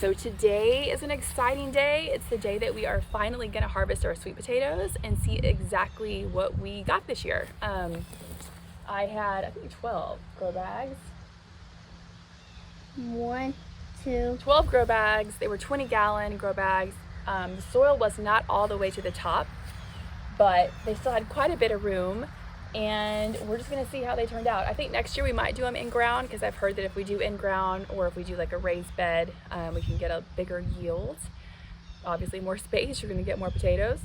So today is an exciting day. It's the day that we are finally gonna harvest our sweet potatoes and see exactly what we got this year. I had, I think 12 grow bags. 12 grow bags. They were 20-gallon grow bags. The soil was not all the way to the top, but they still had quite a bit of room, and we're just gonna see how they turned out. I think next year we might do them in ground, because I've heard that if we do in ground or if we do like a raised bed, we can get a bigger yield. Obviously more space, you're gonna get more potatoes.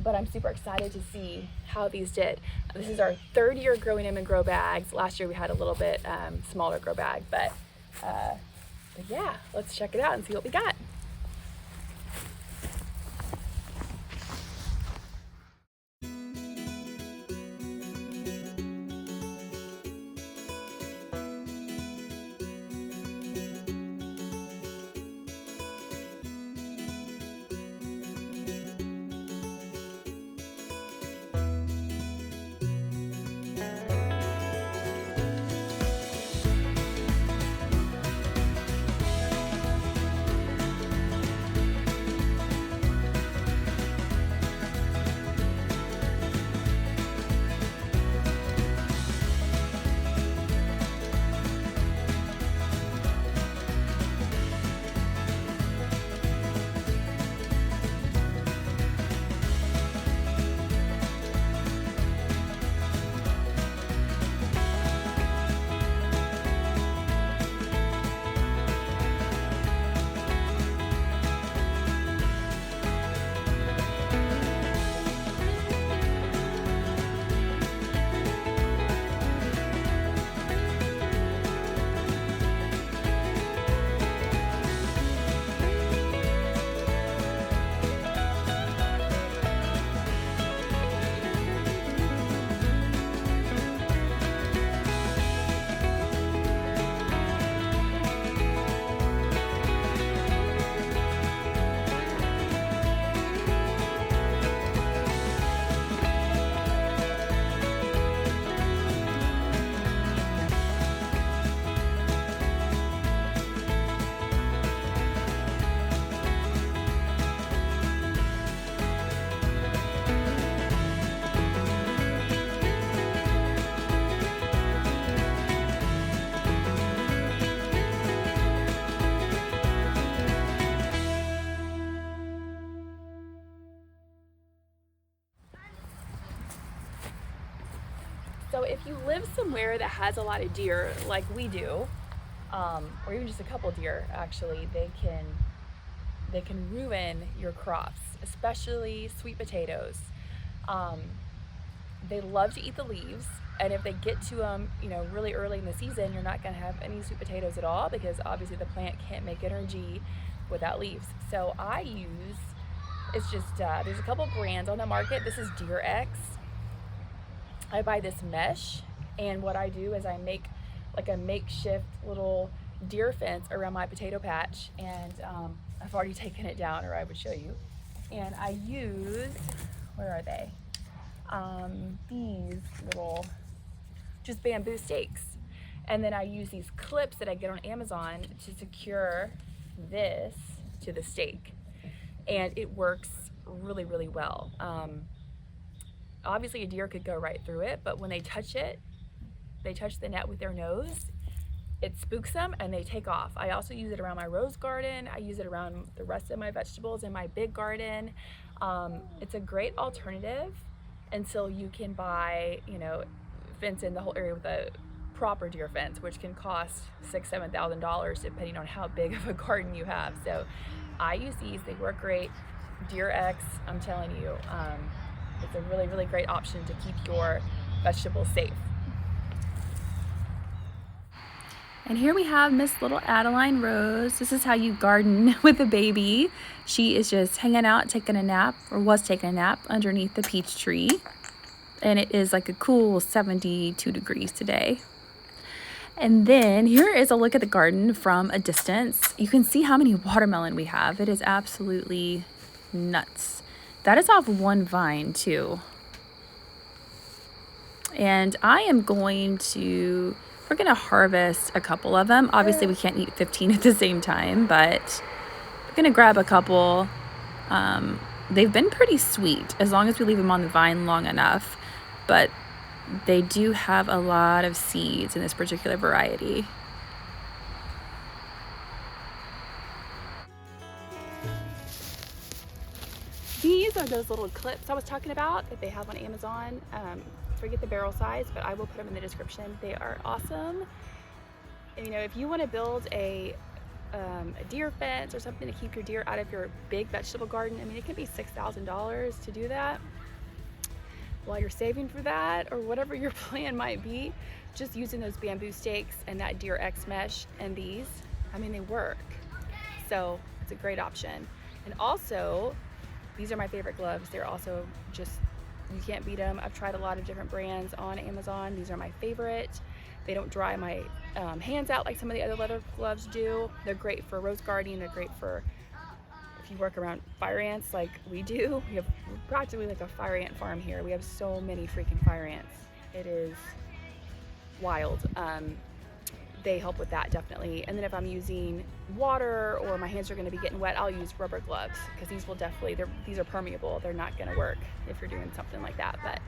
But I'm super excited to see how these did. This is our third year growing them in grow bags. Last year we had a little bit smaller grow bag, but yeah, let's check it out and see what we got. So if you live somewhere that has a lot of deer like we do, or even just a couple deer, actually, they can ruin your crops, especially sweet potatoes. They love to eat the leaves, and if they get to them, really early in the season, you're not gonna have any sweet potatoes at all, because obviously the plant can't make energy without leaves. So it's just, there's a couple brands on the market. This is Deer-X. I buy this mesh, and what I do is I make like a makeshift little deer fence around my potato patch, and I've already taken it down, or I would show you. And I use, where are they? These little, just bamboo stakes. And then I use these clips that I get on Amazon to secure this to the stake. And it works really, really well. Obviously a deer could go right through it, but when they touch it, they touch the net with their nose, it spooks them and they take off. I also use it around my rose garden. I use it around the rest of my vegetables in my big garden. It's a great alternative until you can buy, fence in the whole area with a proper deer fence, which can cost $6,000 to $7,000 depending on how big of a garden you have. So I use these, they work great. Deer-X, I'm telling you, it's a really, really great option to keep your vegetables safe. And here we have Miss Little Adeline Rose. This is how you garden with a baby. She is just hanging out, taking a nap, or was taking a nap underneath the peach tree. And it is like a cool 72 degrees today. And then here is a look at the garden from a distance. You can see how many watermelon we have. It is absolutely nuts. That is off one vine too. And I am going to We're gonna harvest a couple of them. Obviously we can't eat 15 at the same time, but we're gonna grab a couple. They've been pretty sweet as long as we leave them on the vine long enough, but they do have a lot of seeds in this particular variety. These are those little clips I was talking about that they have on Amazon. Forget the barrel size, but I will put them in the description. They are awesome. And, you know, if you want to build a deer fence or something to keep your deer out of your big vegetable garden, I mean, it can be $6,000 to do that. While you're saving for that, or whatever your plan might be, just using those bamboo stakes and that Deer X mesh and these, I mean, they work. So it's a great option. And also, these are my favorite gloves. They're also just, you can't beat them. I've tried a lot of different brands on Amazon. These are my favorite. They don't dry my hands out like some of the other leather gloves do. They're great for rose gardening. They're great for if you work around fire ants like we do. We have practically like a fire ant farm here. We have so many freaking fire ants. It is wild. They help with that definitely. And then if I'm using water or my hands are going to be getting wet, I'll use rubber gloves because these will definitely, these are permeable. They're not going to work if you're doing something like that. But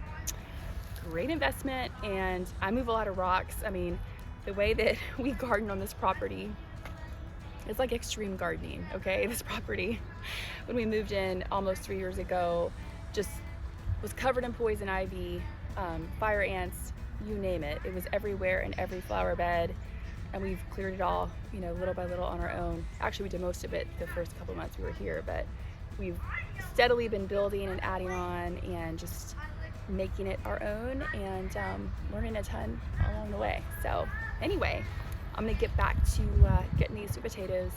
great investment. And I move a lot of rocks. I mean, the way that we garden on this property, it's like extreme gardening, okay? This property, when we moved in almost 3 years ago, just was covered in poison ivy, fire ants, you name it. It was everywhere in every flower bed. And we've cleared it all, you know, little by little on our own. Actually, we did most of it the first couple months we were here, but we've steadily been building and adding on and just making it our own and learning a ton along the way. So anyway, I'm gonna get back to getting these sweet potatoes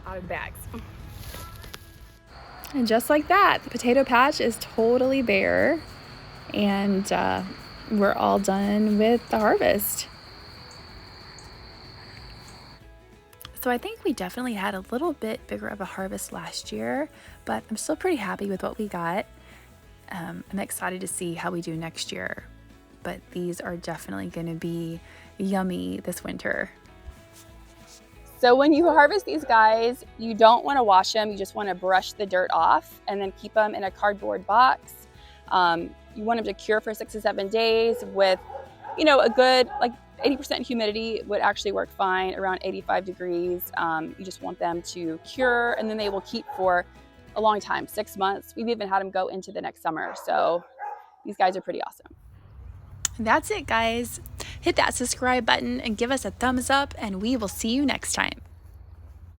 out of the bags. And just like that, the potato patch is totally bare and we're all done with the harvest. So I think we definitely had a little bit bigger of a harvest last year, but I'm still pretty happy with what we got. I'm excited to see how we do next year, but these are definitely gonna be yummy this winter. So when you harvest these guys, you don't wanna wash them, you just wanna brush the dirt off and then keep them in a cardboard box. You want them to cure for 6 to 7 days with, you know, a good, like 80% humidity would actually work fine, around 85 degrees. You just want them to cure and then they will keep for a long time, 6 months. We've even had them go into the next summer. So these guys are pretty awesome. That's it, guys. Hit that subscribe button and give us a thumbs up and we will see you next time.